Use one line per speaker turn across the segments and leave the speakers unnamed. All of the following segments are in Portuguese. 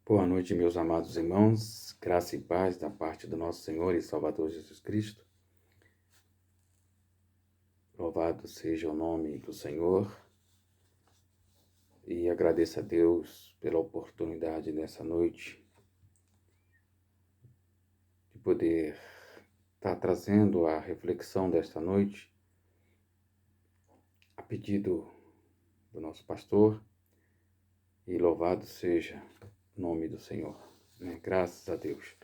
Boa noite, meus amados irmãos, graça e paz da parte do nosso Senhor e Salvador Jesus Cristo. Louvado seja o nome do Senhor e agradeço a Deus pela oportunidade nessa noite de poder estar trazendo a reflexão desta noite a pedido do nosso pastor e louvado seja o nome do Senhor, né? Graças a Deus.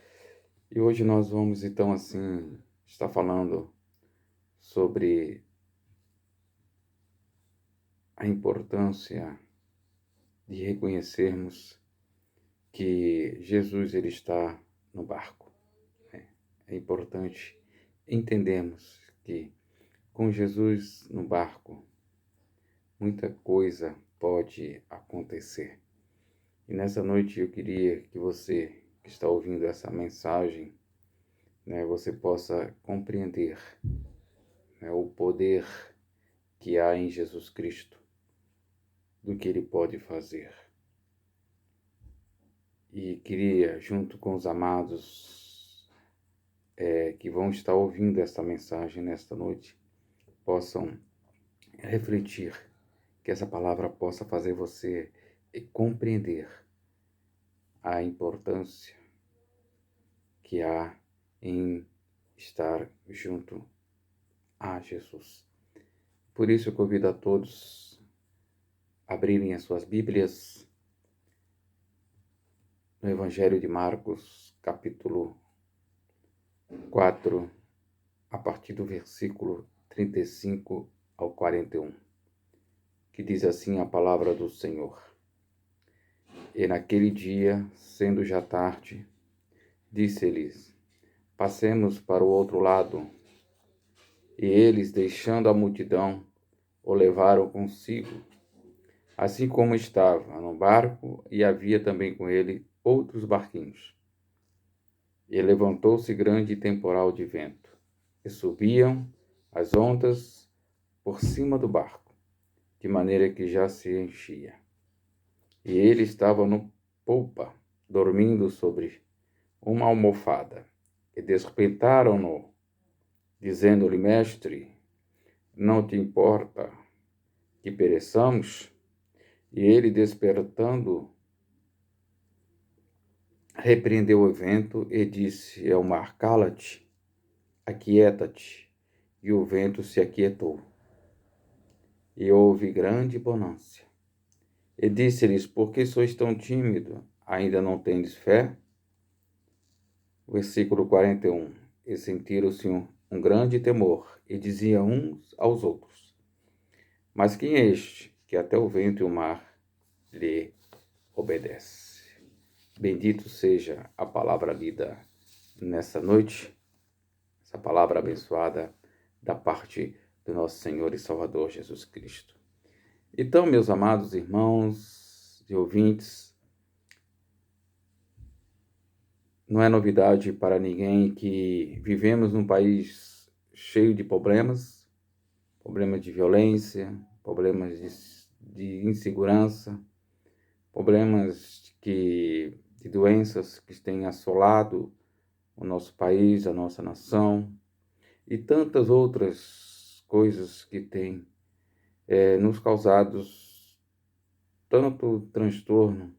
E hoje nós vamos então estar falando sobre a importância de reconhecermos que Jesus ele está no barco. É importante entendermos que com Jesus no barco, muita coisa pode acontecer. E nessa noite eu queria que você que está ouvindo essa mensagem, você possa compreender, o poder que há em Jesus Cristo, do que Ele pode fazer. E queria, junto com os amados que vão estar ouvindo esta mensagem nesta noite, possam refletir, que essa palavra possa fazer você compreender a importância que há em estar junto a Jesus. Por isso eu convido a todos a abrirem as suas Bíblias no Evangelho de Marcos, capítulo 4, a partir do versículo 35 ao 41, que diz assim a palavra do Senhor. E naquele dia, sendo já tarde, disse-lhes: passemos para o outro lado. E eles, deixando a multidão, o levaram consigo, assim como estava no barco, e havia também com ele outros barquinhos. E levantou-se grande temporal de vento, e subiam as ondas por cima do barco, de maneira que já se enchia. E ele estava no polpa, dormindo sobre uma almofada, e despertaram-no, dizendo-lhe: mestre, não te importa que pereçamos? E ele, despertando, repreendeu o vento e disse ao mar: cala-te, aquieta-te. E o vento se aquietou. E houve grande bonança. E disse-lhes: por que sois tão tímidos? Ainda não tendes fé? Versículo 41. E sentiram-se um grande temor, e diziam uns aos outros: mas quem é este, que até o vento e o mar lhe obedece? Bendito seja a palavra lida nessa noite, essa palavra abençoada da parte do nosso Senhor e Salvador Jesus Cristo. Então, meus amados irmãos e ouvintes, não é novidade para ninguém que vivemos num país cheio de problemas de violência, problemas de insegurança, problemas de doenças que têm assolado o nosso país, a nossa nação, e tantas outras coisas que têm nos causado tanto transtorno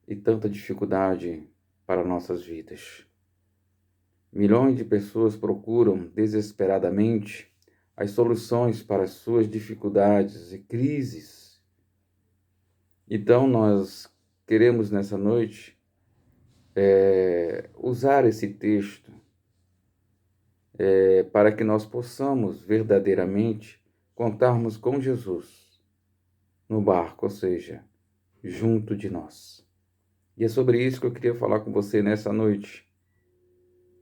e tanta dificuldade para nossas vidas. Milhões de pessoas procuram desesperadamente as soluções para as suas dificuldades e crises. Então nós queremos nessa noite usar esse texto para que nós possamos verdadeiramente contarmos com Jesus no barco, ou seja, junto de nós. E é sobre isso que eu queria falar com você nessa noite.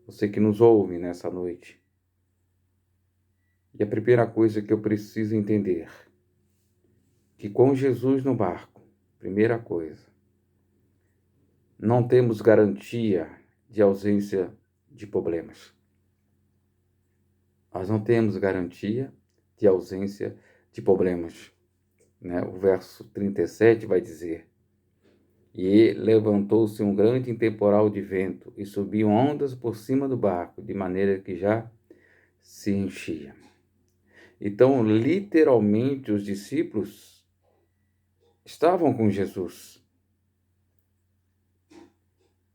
Você que nos ouve nessa noite. E a primeira coisa que eu preciso entender, que com Jesus no barco, primeira coisa, não temos garantia de ausência de problemas. Nós não temos garantia de ausência de problemas. O verso 37 vai dizer: E levantou-se um grande temporal de vento, e subiam ondas por cima do barco, de maneira que já se enchia. Então, literalmente, os discípulos estavam com Jesus.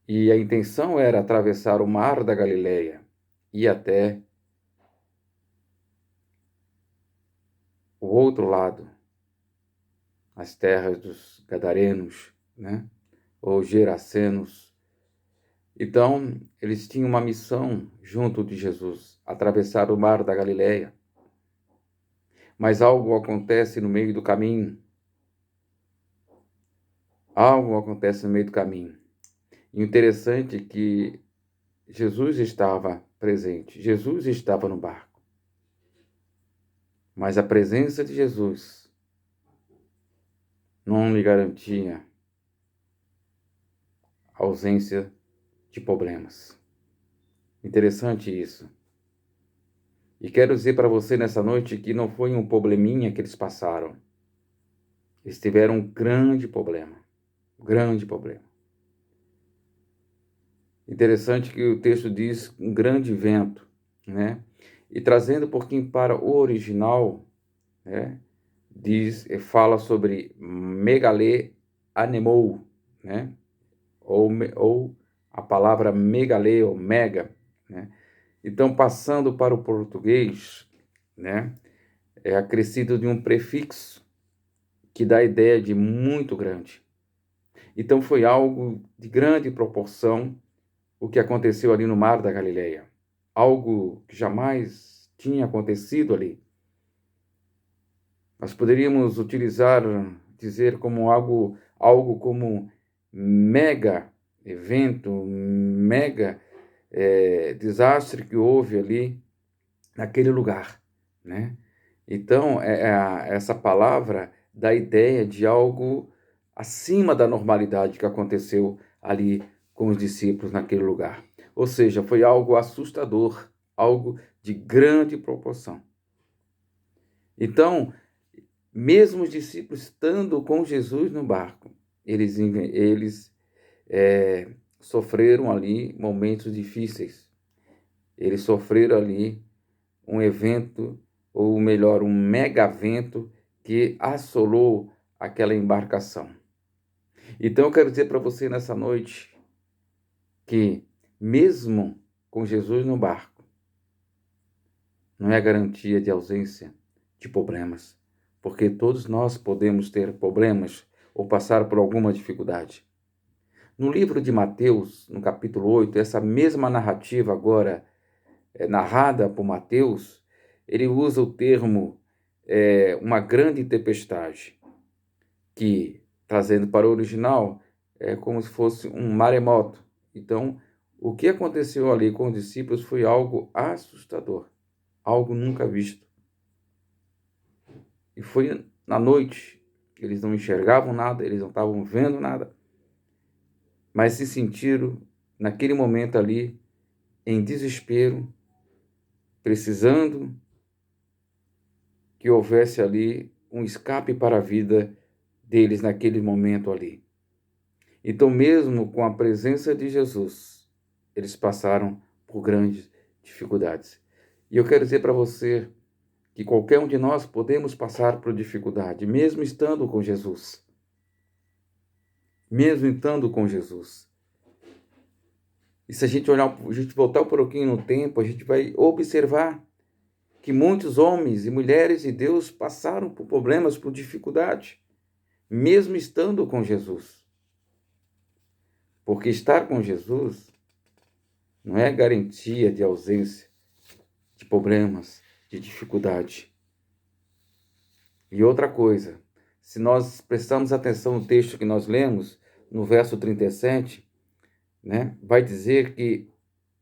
E a intenção era atravessar o mar da Galileia e até o outro lado, as terras dos Gadarenos, né? Ou Gerasenos. Então, eles tinham uma missão junto de Jesus, atravessar o mar da Galileia. Mas algo acontece no meio do caminho. Algo acontece no meio do caminho. E o interessante é que Jesus estava presente, Jesus estava no barco. Mas a presença de Jesus não lhe garantia a ausência de problemas. Interessante isso. E quero dizer para você nessa noite que não foi um probleminha que eles passaram. Eles tiveram um grande problema. Grande problema. Interessante que o texto diz um grande vento, né? E trazendo um pouquinho para o original, né? Fala sobre megale anemou, né? Ou a palavra megale ou mega, né? Então, passando para o português, né? É acrescido de um prefixo que dá a ideia de muito grande. Então, foi algo de grande proporção o que aconteceu ali no Mar da Galileia. Algo que jamais tinha acontecido ali. Nós poderíamos dizer como algo como mega evento, mega desastre que houve ali naquele lugar, né? Então, essa palavra dá a ideia de algo acima da normalidade que aconteceu ali com os discípulos naquele lugar. Ou seja, foi algo assustador, algo de grande proporção. Então, mesmo os discípulos estando com Jesus no barco, eles sofreram ali momentos difíceis. Eles sofreram ali um evento, ou melhor, um megavento que assolou aquela embarcação. Então eu quero dizer para você nessa noite que, mesmo com Jesus no barco, não é garantia de ausência de problemas, porque todos nós podemos ter problemas ou passar por alguma dificuldade. No livro de Mateus, no capítulo 8, essa mesma narrativa agora narrada por Mateus, ele usa o termo uma grande tempestade, que, trazendo para o original, é como se fosse um maremoto. Então, o que aconteceu ali com os discípulos foi algo assustador, algo nunca visto. E foi na noite, eles não enxergavam nada, eles não estavam vendo nada, mas se sentiram, naquele momento ali, em desespero, precisando que houvesse ali um escape para a vida deles naquele momento ali. Então, mesmo com a presença de Jesus, eles passaram por grandes dificuldades. E eu quero dizer para você que qualquer um de nós podemos passar por dificuldade, mesmo estando com Jesus. Mesmo estando com Jesus. E se a gente voltar um pouquinho no tempo, a gente vai observar que muitos homens e mulheres de Deus passaram por problemas, por dificuldade, mesmo estando com Jesus. Porque estar com Jesus não é garantia de ausência de problemas, de dificuldade. E outra coisa, se nós prestarmos atenção no texto que nós lemos, no verso 37, né, vai dizer que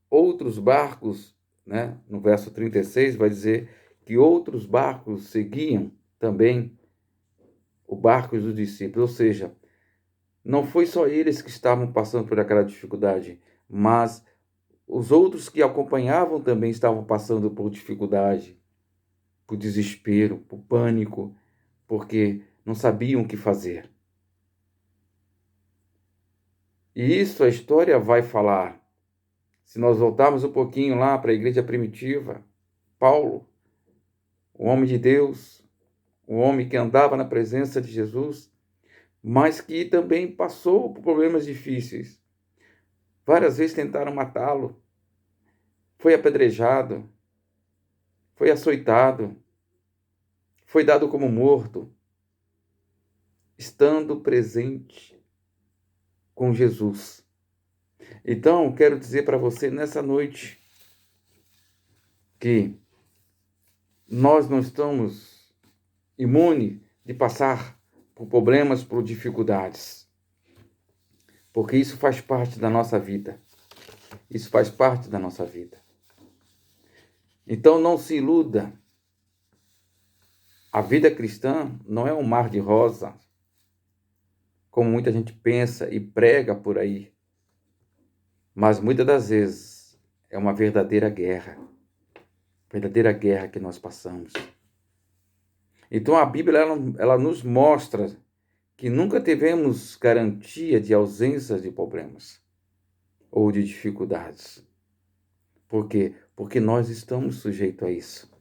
outros barcos, né, no verso 36, vai dizer que outros barcos seguiam também o barco dos discípulos, ou seja, não foi só eles que estavam passando por aquela dificuldade, mas os outros que acompanhavam também estavam passando por dificuldade, por desespero, por pânico, porque não sabiam o que fazer. E isso a história vai falar. Se nós voltarmos um pouquinho lá para a igreja primitiva, Paulo, o homem de Deus, o homem que andava na presença de Jesus, mas que também passou por problemas difíceis. Várias vezes tentaram matá-lo, foi apedrejado, foi açoitado, foi dado como morto, estando presente com Jesus. Então, quero dizer para você nessa noite que nós não estamos imunes de passar por problemas, por dificuldades, porque isso faz parte da nossa vida. Isso faz parte da nossa vida. Então, não se iluda. A vida cristã não é um mar de rosa, como muita gente pensa e prega por aí. Mas muitas das vezes é uma verdadeira guerra que nós passamos. Então a Bíblia ela nos mostra que nunca tivemos garantia de ausência de problemas ou de dificuldades. Por quê? Porque nós estamos sujeitos a isso.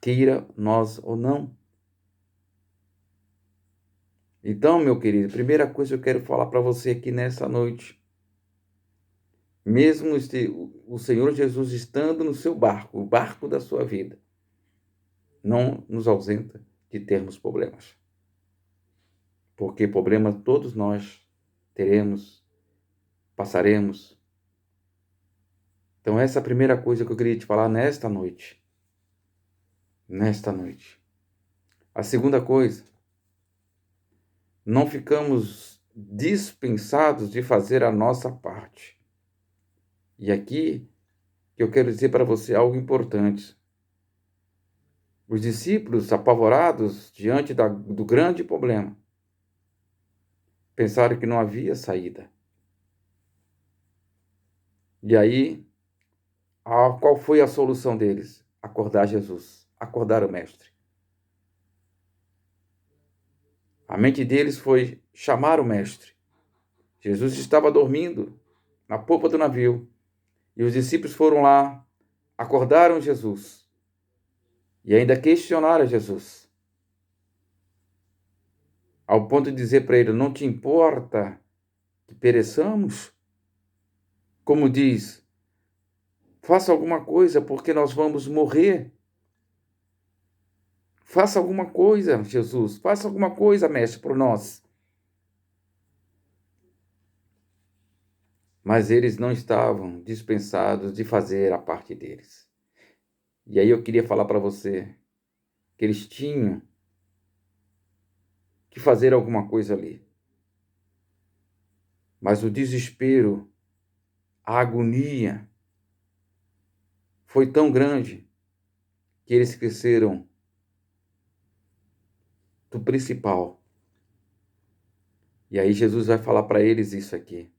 Queira nós ou não. Então, meu querido, primeira coisa que eu quero falar para você aqui nessa noite. Mesmo o Senhor Jesus estando no seu barco, o barco da sua vida, não nos ausenta de termos problemas. Porque problemas todos nós teremos, passaremos. Então essa é a primeira coisa que eu queria te falar nesta noite. Nesta noite. A segunda coisa, não ficamos dispensados de fazer a nossa parte. E aqui eu quero dizer para você algo importante. Os discípulos, apavorados diante do grande problema, pensaram que não havia saída. E aí, qual foi a solução deles? Acordar Jesus, acordar o Mestre. A mente deles foi chamar o Mestre. Jesus estava dormindo na popa do navio. E os discípulos foram lá, acordaram Jesus. E ainda questionaram Jesus. Ao ponto de dizer para ele, não te importa que pereçamos? Como diz, faça alguma coisa porque nós vamos morrer. Faça alguma coisa, Jesus. Faça alguma coisa, Mestre, por nós. Mas eles não estavam dispensados de fazer a parte deles. E aí eu queria falar para você que eles tinham que fazer alguma coisa ali. Mas o desespero, a agonia foi tão grande que eles esqueceram do principal. E aí Jesus vai falar para eles isso aqui.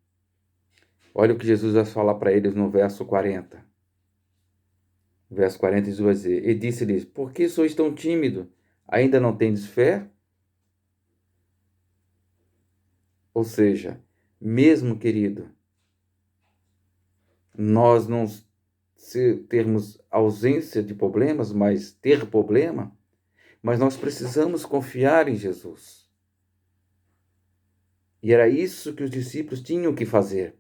Olha o que Jesus vai falar para eles no verso 40. Verso 40 vai dizer, e disse-lhes, por que sois tão tímido? Ainda não tendes fé? Ou seja, mesmo, querido, nós não termos ausência de problemas, mas ter problema, mas nós precisamos confiar em Jesus. E era isso que os discípulos tinham que fazer.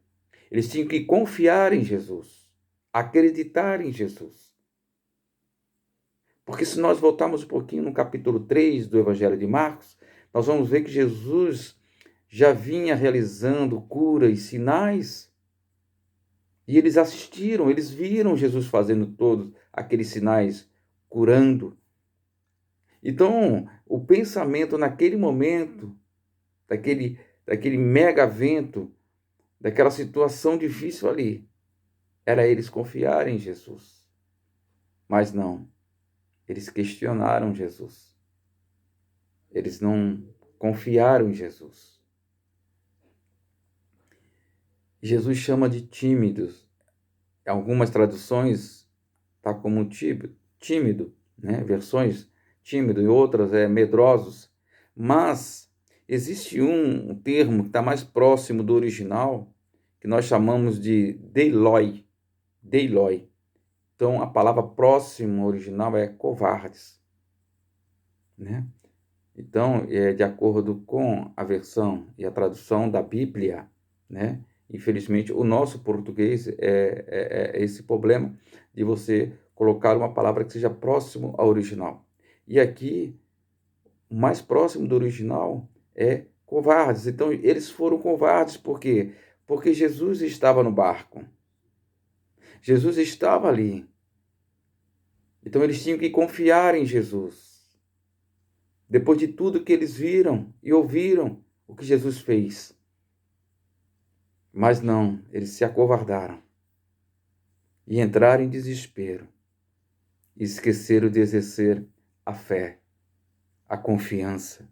Eles tinham que confiar em Jesus, acreditar em Jesus. Porque se nós voltarmos um pouquinho no capítulo 3 do Evangelho de Marcos, nós vamos ver que Jesus já vinha realizando curas e sinais. E eles assistiram, eles viram Jesus fazendo todos aqueles sinais, curando. Então, o pensamento naquele momento, daquele mega evento, daquela situação difícil ali, era eles confiarem em Jesus. Mas não, eles questionaram Jesus. Eles não confiaram em Jesus. Jesus chama de tímidos. Em algumas traduções está como tímido, né? Versões tímido, e outras medrosos. Mas Existe um termo que está mais próximo do original, que nós chamamos de deiloi. Deiloi. Então, a palavra próximo original é covardes, né? Então, de acordo com a versão e a tradução da Bíblia, né? Infelizmente, o nosso português é esse problema de você colocar uma palavra que seja próximo ao original. E aqui, o mais próximo do original é covardes. Então, eles foram covardes por quê? Porque Jesus estava no barco. Jesus estava ali. Então, eles tinham que confiar em Jesus. Depois de tudo que eles viram e ouviram o que Jesus fez. Mas não, eles se acovardaram e entraram em desespero e esqueceram de exercer a fé, a confiança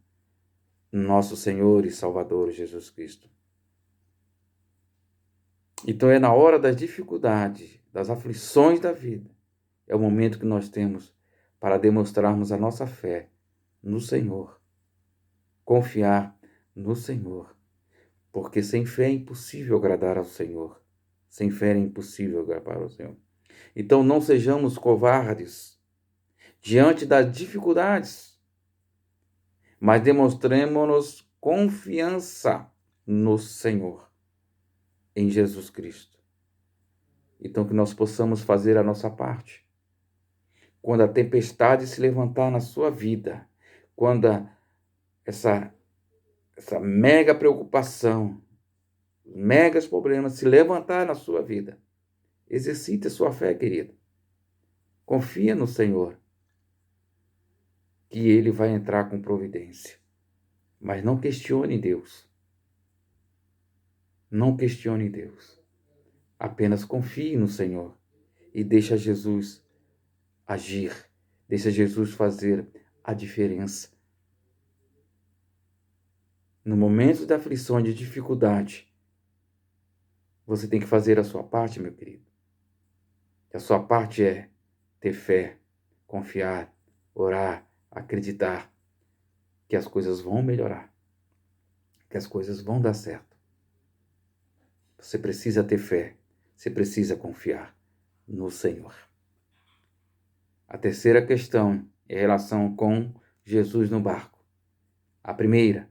no nosso Senhor e Salvador Jesus Cristo. Então é na hora das dificuldades, das aflições da vida, é o momento que nós temos para demonstrarmos a nossa fé no Senhor, confiar no Senhor. Porque sem fé é impossível agradar ao Senhor. Sem fé é impossível agradar ao Senhor. Então não sejamos covardes diante das dificuldades, mas demonstremos-nos confiança no Senhor, em Jesus Cristo. Então que nós possamos fazer a nossa parte. Quando a tempestade se levantar na sua vida, quando essa mega preocupação, megas problemas se levantar na sua vida, exercite a sua fé, querido. Confia no Senhor, que Ele vai entrar com providência. Mas não questione Deus. Não questione Deus. Apenas confie no Senhor e deixa Jesus agir. Deixa Jesus fazer a diferença. No momento da aflição, de dificuldade, você tem que fazer a sua parte, meu querido. A sua parte é ter fé, confiar, orar, acreditar que as coisas vão melhorar, que as coisas vão dar certo. Você precisa ter fé, você precisa confiar no Senhor. A terceira questão é a relação com Jesus no barco. A primeira,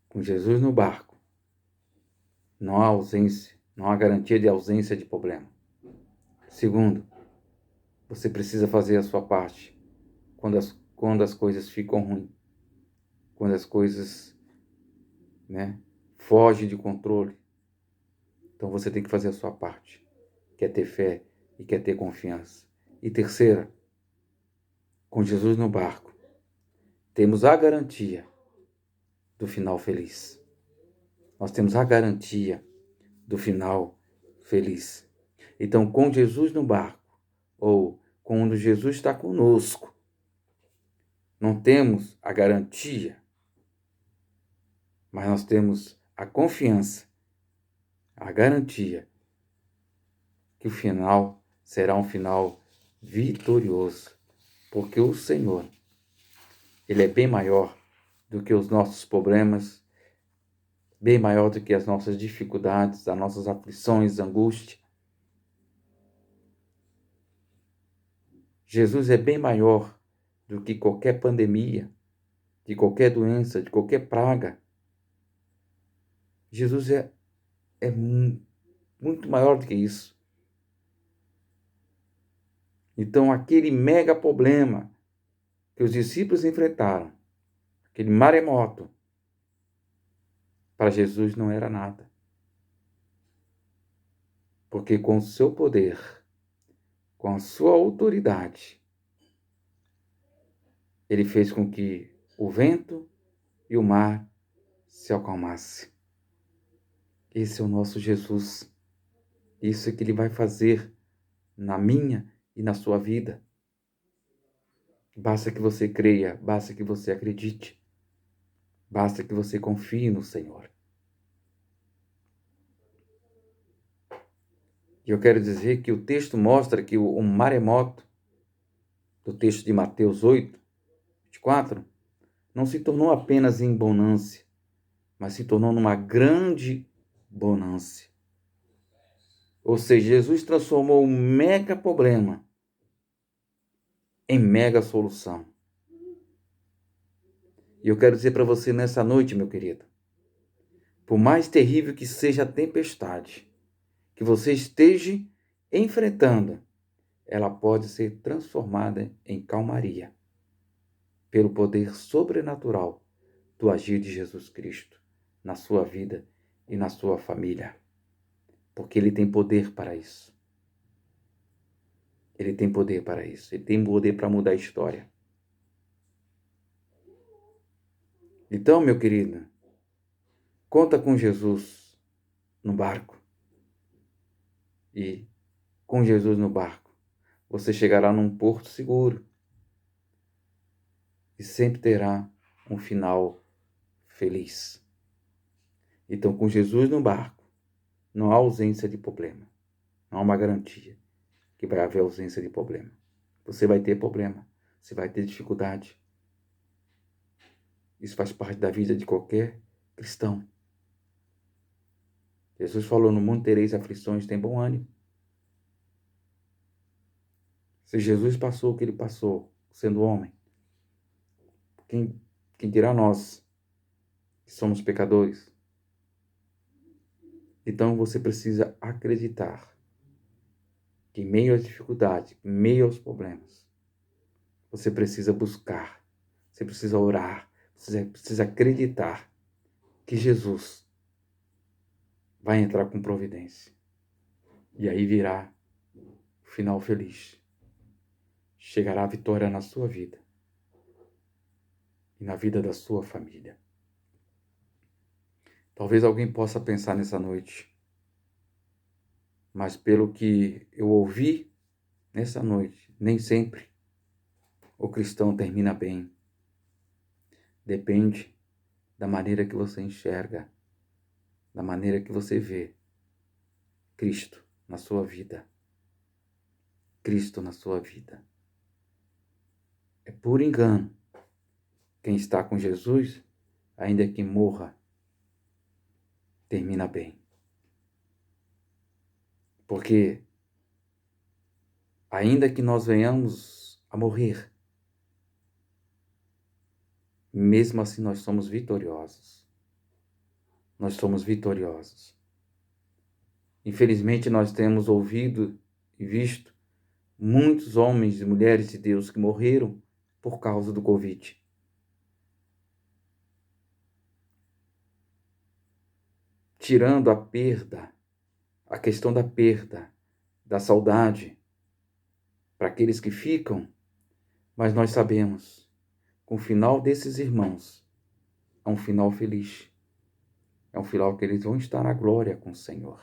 com Jesus no barco, não há ausência, não há garantia de ausência de problema. Segundo, você precisa fazer a sua parte quando as coisas ficam ruins, quando as coisas, fogem de controle. Então você tem que fazer a sua parte, quer ter fé e quer ter confiança. E terceira, com Jesus no barco, temos a garantia do final feliz. Nós temos a garantia do final feliz. Então, com Jesus no barco, ou quando Jesus está conosco, não temos a garantia, mas nós temos a confiança, a garantia que o final será um final vitorioso, porque o Senhor, Ele é bem maior do que os nossos problemas, bem maior do que as nossas dificuldades, as nossas aflições, angústia. Jesus é bem maior do que qualquer pandemia, de qualquer doença, de qualquer praga. Jesus é muito maior do que isso. Então, aquele mega problema que os discípulos enfrentaram, aquele maremoto, para Jesus não era nada. Porque com o seu poder, com a sua autoridade, Ele fez com que o vento e o mar se acalmassem. Esse é o nosso Jesus. Isso é que Ele vai fazer na minha e na sua vida. Basta que você creia, basta que você acredite, basta que você confie no Senhor. E eu quero dizer que o texto mostra que o maremoto, do texto de Mateus 8, 24, não se tornou apenas em bonância, mas se tornou numa grande bonância. Ou seja, Jesus transformou um mega problema em mega solução. E eu quero dizer para você nessa noite, meu querido, por mais terrível que seja a tempestade que você esteja enfrentando, ela pode ser transformada em calmaria pelo poder sobrenatural do agir de Jesus Cristo na sua vida e na sua família. Porque Ele tem poder para isso. Ele tem poder para isso. Ele tem poder para mudar a história. Então, meu querido, conta com Jesus no barco. E com Jesus no barco, você chegará num porto seguro. E sempre terá um final feliz. Então, com Jesus no barco, não há ausência de problema. Não há uma garantia que vai haver ausência de problema. Você vai ter problema. Você vai ter dificuldade. Isso faz parte da vida de qualquer cristão. Jesus falou, no mundo tereis aflições, tem bom ânimo. Se Jesus passou o que ele passou, sendo homem, quem dirá nós, que somos pecadores? Então você precisa acreditar que em meio às dificuldades, em meio aos problemas, você precisa buscar, você precisa orar, você precisa acreditar que Jesus vai entrar com providência. E aí virá o final feliz. Chegará a vitória na sua vida e na vida da sua família. Talvez alguém possa pensar nessa noite, mas pelo que eu ouvi nessa noite, nem sempre o cristão termina bem. Depende da maneira que você enxerga, da maneira que você vê Cristo na sua vida. Cristo na sua vida. É puro engano. Quem está com Jesus, ainda que morra, termina bem. Porque, ainda que nós venhamos a morrer, mesmo assim nós somos vitoriosos. Nós somos vitoriosos. Infelizmente, nós temos ouvido e visto muitos homens e mulheres de Deus que morreram por causa do Covid. Tirando a perda, a questão da perda, da saudade, para aqueles que ficam, mas nós sabemos, com o final desses irmãos, é um final feliz. É um final que eles vão estar na glória com o Senhor.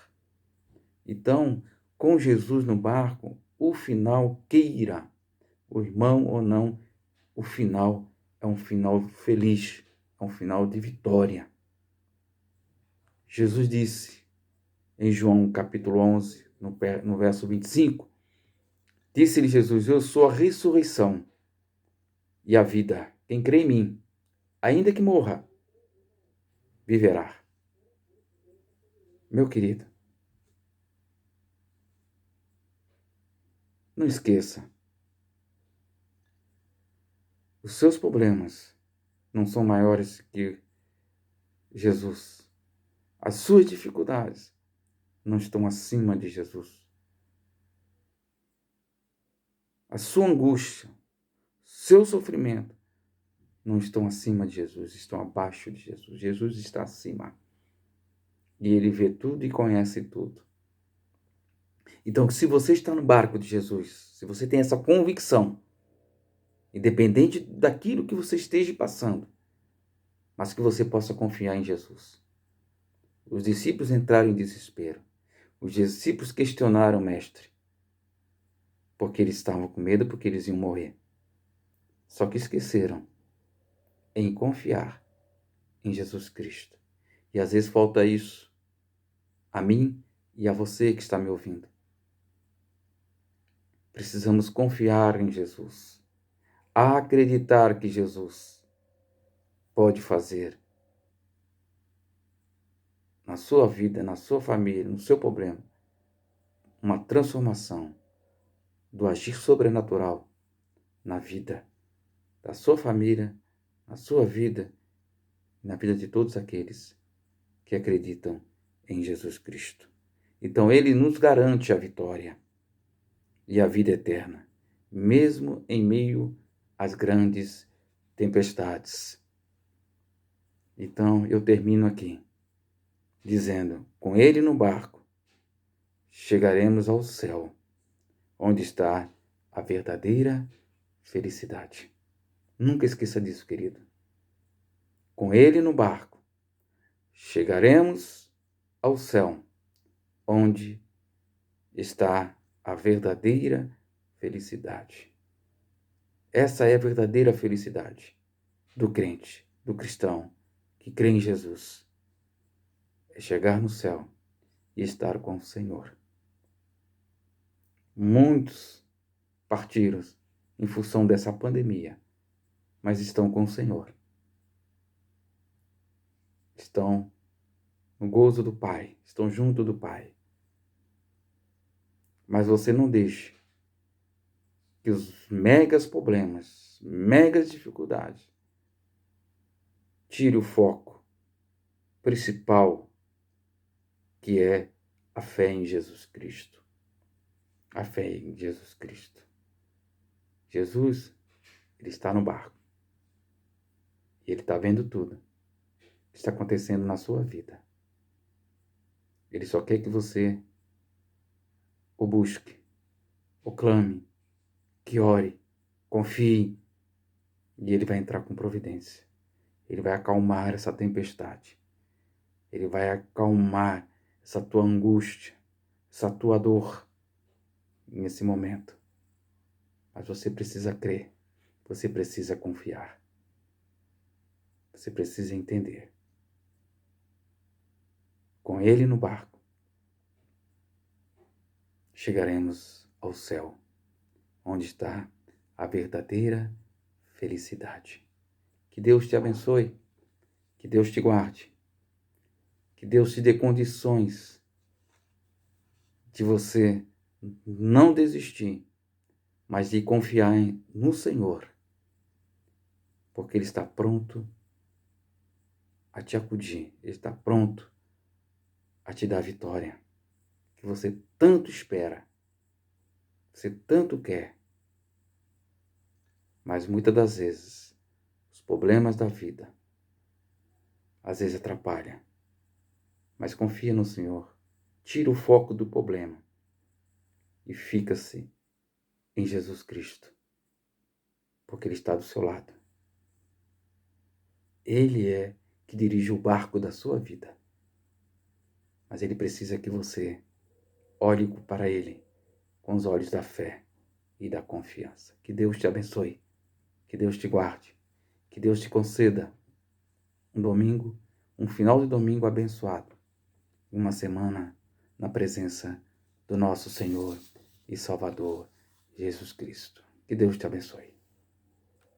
Então, com Jesus no barco, o final queira, o irmão ou não, o final é um final feliz, é um final de vitória. Jesus disse em João capítulo 11, no verso 25, disse-lhe Jesus, eu sou a ressurreição e a vida. Quem crê em mim, ainda que morra, viverá. Meu querido, não esqueça, os seus problemas não são maiores que Jesus. As suas dificuldades não estão acima de Jesus. A sua angústia, seu sofrimento não estão acima de Jesus, estão abaixo de Jesus. Jesus está acima. E ele vê tudo e conhece tudo. Então, se você está no barco de Jesus, se você tem essa convicção, independente daquilo que você esteja passando, mas que você possa confiar em Jesus. Os discípulos entraram em desespero. Os discípulos questionaram o mestre, porque eles estavam com medo, porque eles iam morrer. Só que esqueceram em confiar em Jesus Cristo. E às vezes falta isso a mim e a você que está me ouvindo. Precisamos confiar em Jesus, acreditar que Jesus pode fazer na sua vida, na sua família, no seu problema, uma transformação do agir sobrenatural na vida da sua família, na sua vida, na vida de todos aqueles que acreditam em Jesus Cristo. Então ele nos garante a vitória e a vida eterna, mesmo em meio às grandes tempestades. Então eu termino aqui dizendo: com ele no barco, chegaremos ao céu, onde está a verdadeira felicidade. Nunca esqueça disso, querido. Com ele no barco, chegaremos ao céu, onde está a verdadeira felicidade. Essa é a verdadeira felicidade do crente, do cristão que crê em Jesus. É chegar no céu e estar com o Senhor. Muitos partiram em função dessa pandemia, mas estão com o Senhor. Estão no gozo do Pai, estão junto do Pai. Mas você não deixe que os megas problemas, megas dificuldades, tire o foco principal, que é a fé em Jesus Cristo. A fé em Jesus Cristo. Jesus, ele está no barco. E ele está vendo tudo que está acontecendo na sua vida. Ele só quer que você o busque, o clame, que ore, confie. E ele vai entrar com providência. Ele vai acalmar essa tempestade. Ele vai acalmar essa tua angústia, essa tua dor nesse momento. Mas você precisa crer. Você precisa confiar. Você precisa entender. Com ele no barco, chegaremos ao céu, onde está a verdadeira felicidade. Que Deus te abençoe, que Deus te guarde, que Deus te dê condições de você não desistir, mas de confiar no Senhor, porque Ele está pronto a te acudir, Ele está pronto a te dar vitória, que você tanto espera, você tanto quer, mas muitas das vezes os problemas da vida às vezes atrapalham, mas confia no Senhor, tira o foco do problema e fica-se em Jesus Cristo, porque Ele está do seu lado. Ele é que dirige o barco da sua vida, mas Ele precisa que você olhe para Ele com os olhos da fé e da confiança. Que Deus te abençoe, que Deus te guarde, que Deus te conceda um domingo, um final de domingo abençoado, uma semana na presença do nosso Senhor e Salvador Jesus Cristo. Que Deus te abençoe.